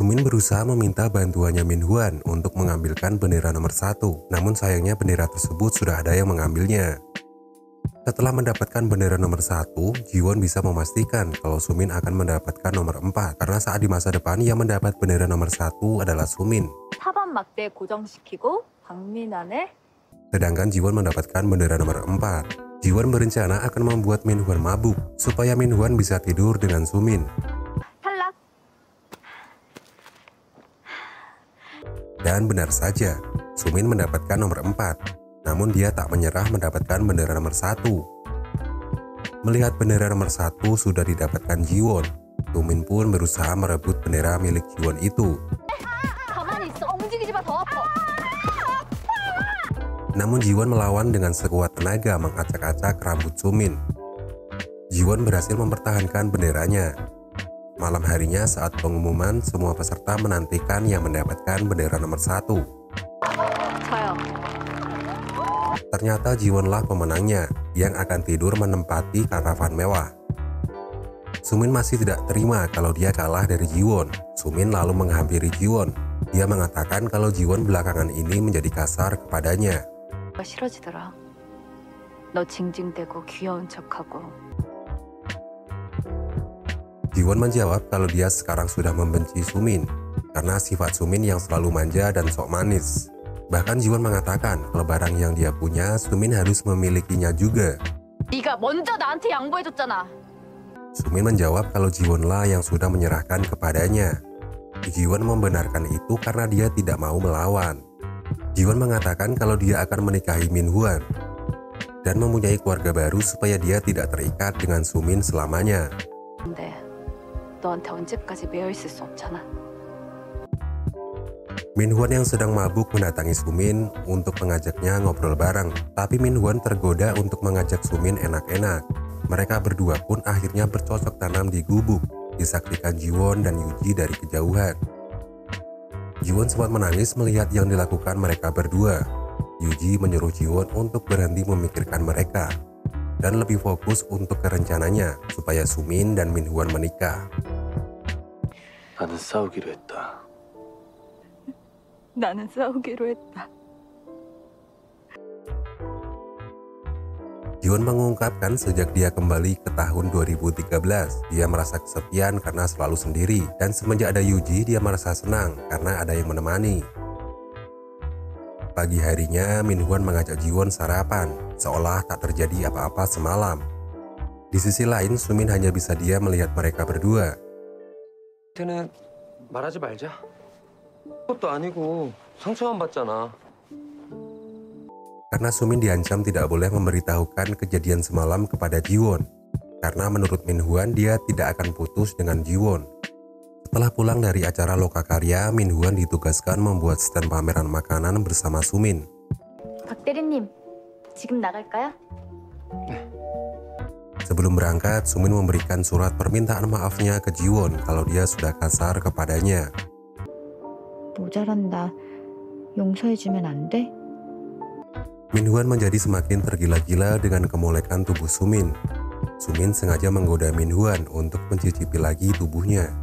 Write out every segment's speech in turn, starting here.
Sumin berusaha meminta bantuannya Min Hwan untuk mengambilkan bendera nomor 1, namun sayangnya bendera tersebut sudah ada yang mengambilnya. Setelah mendapatkan bendera nomor 1, Ji-won bisa memastikan kalau Sumin akan mendapatkan nomor 4, karena saat di masa depan yang mendapat bendera nomor 1 adalah Sumin. Sedangkan Ji-won mendapatkan bendera nomor 4. Ji-won berencana akan membuat Min Hwan mabuk, supaya Min Hwan bisa tidur dengan Sumin. Dan benar saja, Sumin mendapatkan nomor 4, namun dia tak menyerah mendapatkan bendera nomor 1. Melihat bendera nomor 1 sudah didapatkan Ji-won, Sumin pun berusaha merebut bendera milik Ji-won itu. Namun Ji-won melawan dengan sekuat tenaga mengacak-acak rambut Sumin. Ji-won berhasil mempertahankan benderanya. Malam harinya saat pengumuman, semua peserta menantikan yang mendapatkan bendera nomor 1. Ternyata Ji-wonlah pemenangnya yang akan tidur menempati karavan mewah. Sumin masih tidak terima kalau dia kalah dari Ji-won. Sumin lalu menghampiri Ji-won. Dia mengatakan kalau Ji-won belakangan ini menjadi kasar kepadanya. Ji-won menjawab kalau dia sekarang sudah membenci Sumin karena sifat Sumin yang selalu manja dan sok manis. Bahkan Ji-won mengatakan kalau barang yang dia punya, Sumin harus memilikinya juga. Sumin menjawab kalau Ji-wonlah yang sudah menyerahkan kepadanya. Ji-won membenarkan itu karena dia tidak mau melawan. Ji-won mengatakan kalau dia akan menikahi Min Hwan dan mempunyai keluarga baru supaya dia tidak terikat dengan Sumin selamanya. Min Hwan yang sedang mabuk mendatangi Sumin untuk mengajaknya ngobrol bareng. Tapi Min Hwan tergoda untuk mengajak Sumin enak-enak. Mereka berdua pun akhirnya bercocok tanam di gubuk, disaksikan Ji-won dan Yuji dari kejauhan. Ji-won sempat menangis melihat yang dilakukan mereka berdua. Yuji menyuruh Ji-won untuk berhenti memikirkan mereka dan lebih fokus untuk ke rencananya supaya Sumin dan Min Hwan menikah. Ji-won mengungkapkan sejak dia kembali ke tahun 2013, dia merasa kesepian karena selalu sendiri, dan semenjak ada Yuji dia merasa senang karena ada yang menemani. Pagi harinya, Min Hwan mengajak Ji-won sarapan, seolah tak terjadi apa-apa semalam. Di sisi lain, Sumin hanya bisa diam melihat mereka berdua. Karena Sumin diancam tidak boleh memberitahukan kejadian semalam kepada Ji-won. Karena menurut Min Hwan, dia tidak akan putus dengan Ji-won. Setelah pulang dari acara lokakarya, Min Hwan ditugaskan membuat stand pameran makanan bersama Sumin. Sebelum berangkat, Sumin memberikan surat permintaan maafnya ke Ji-won kalau dia sudah kasar kepadanya. Min Hwan menjadi semakin tergila-gila dengan kemolekan tubuh Sumin. Sumin sengaja menggoda Min Hwan untuk mencicipi lagi tubuhnya.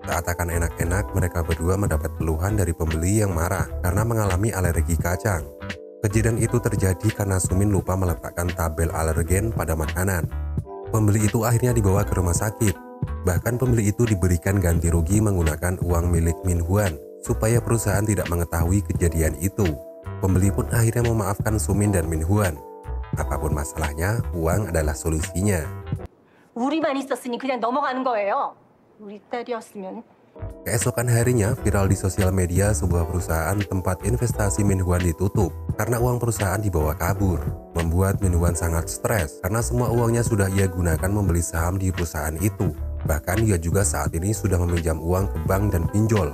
Saat akan enak-enak, mereka berdua mendapat keluhan dari pembeli yang marah karena mengalami alergi kacang. Kejadian itu terjadi karena Sumin lupa meletakkan tabel alergen pada makanan. Pembeli itu akhirnya dibawa ke rumah sakit. Bahkan pembeli itu diberikan ganti rugi menggunakan uang milik Min Hwan supaya perusahaan tidak mengetahui kejadian itu. Pembeli pun akhirnya memaafkan Sumin dan Min Hwan. Apapun masalahnya, uang adalah solusinya. Keesokan harinya, viral di sosial media sebuah perusahaan tempat investasi Min Hwan ditutup karena uang perusahaan dibawa kabur. Membuat Min Hwan sangat stres karena semua uangnya sudah ia gunakan membeli saham di perusahaan itu. Bahkan ia juga saat ini sudah meminjam uang ke bank dan pinjol.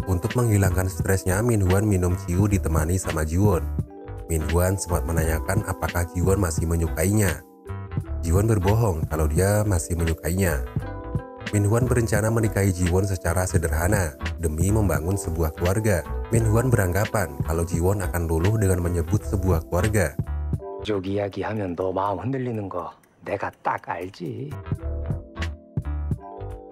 Untuk menghilangkan stresnya, Min Hwan minum ciu ditemani sama Ji-won. Min Hwan sempat menanyakan apakah Ji-won masih menyukainya. Ji-won berbohong kalau dia masih menyukainya. Min Hwan berencana menikahi Ji-won secara sederhana demi membangun sebuah keluarga. Min Hwan beranggapan kalau Ji-won akan luluh dengan menyebut sebuah keluarga. 쪽 이야기하면 너 마음 흔들리는 거 내가 딱 알지.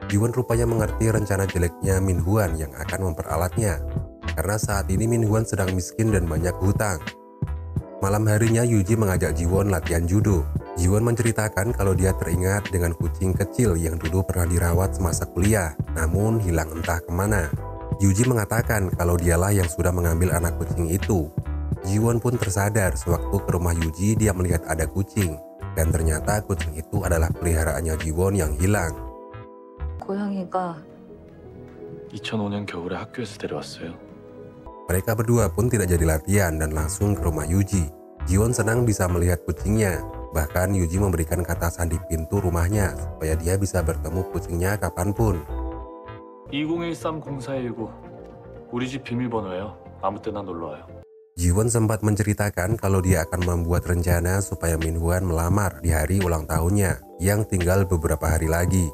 Ji-won rupanya mengerti rencana jeleknya Min Hwan yang akan memperalatnya. Karena saat ini Min Hwan sedang miskin dan banyak hutang. Malam harinya Yuji mengajak Ji-won latihan judo. Ji-won menceritakan kalau dia teringat dengan kucing kecil yang dulu pernah dirawat semasa kuliah, namun hilang entah kemana. Yuji mengatakan kalau dialah yang sudah mengambil anak kucing itu. Ji-won pun tersadar sewaktu ke rumah Yuji dia melihat ada kucing. Dan ternyata kucing itu adalah peliharaannya Ji-won yang hilang. 고양이가 2005년 겨울에 학교에서 데려왔어요. Mereka berdua pun tidak jadi latihan dan langsung ke rumah Yuji. Ji-won senang bisa melihat kucingnya. Bahkan Yuji memberikan kata sandi pintu rumahnya supaya dia bisa bertemu kucingnya kapanpun. 2013-0419 우리 집 비밀번호예요. 아무 때나 놀러와요. Ji-won sempat menceritakan kalau dia akan membuat rencana supaya Min Hwan melamar di hari ulang tahunnya yang tinggal beberapa hari lagi.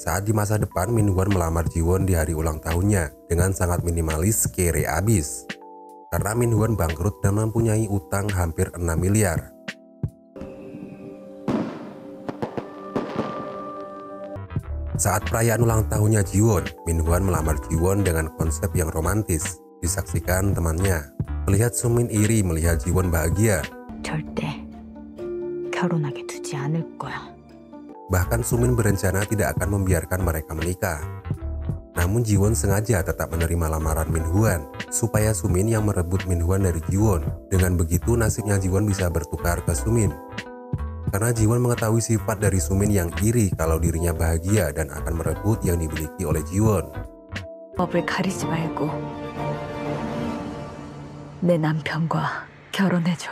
Saat di masa depan, Min Hwan melamar Ji-won di hari ulang tahunnya dengan sangat minimalis kere abis. Karena Min Hwan bangkrut dan mempunyai utang hampir 6 miliar. Saat perayaan ulang tahunnya Ji-won, Min Hwan melamar Ji-won dengan konsep yang romantis. Disaksikan temannya. Melihat Sumin iri melihat Ji-won bahagia. 절대 결혼하게 두지 않을 거야. Bahkan Sumin berencana tidak akan membiarkan mereka menikah. Namun Ji-won sengaja tetap menerima lamaran Min Hwan supaya Sumin yang merebut Min Hwan dari Ji-won. Dengan begitu nasibnya Ji-won bisa bertukar ke Sumin. Karena Ji-won mengetahui sifat dari Sumin yang iri kalau dirinya bahagia dan akan merebut yang dimiliki oleh Ji-won. 법을 가리지 말고 내 남편과 결혼해줘.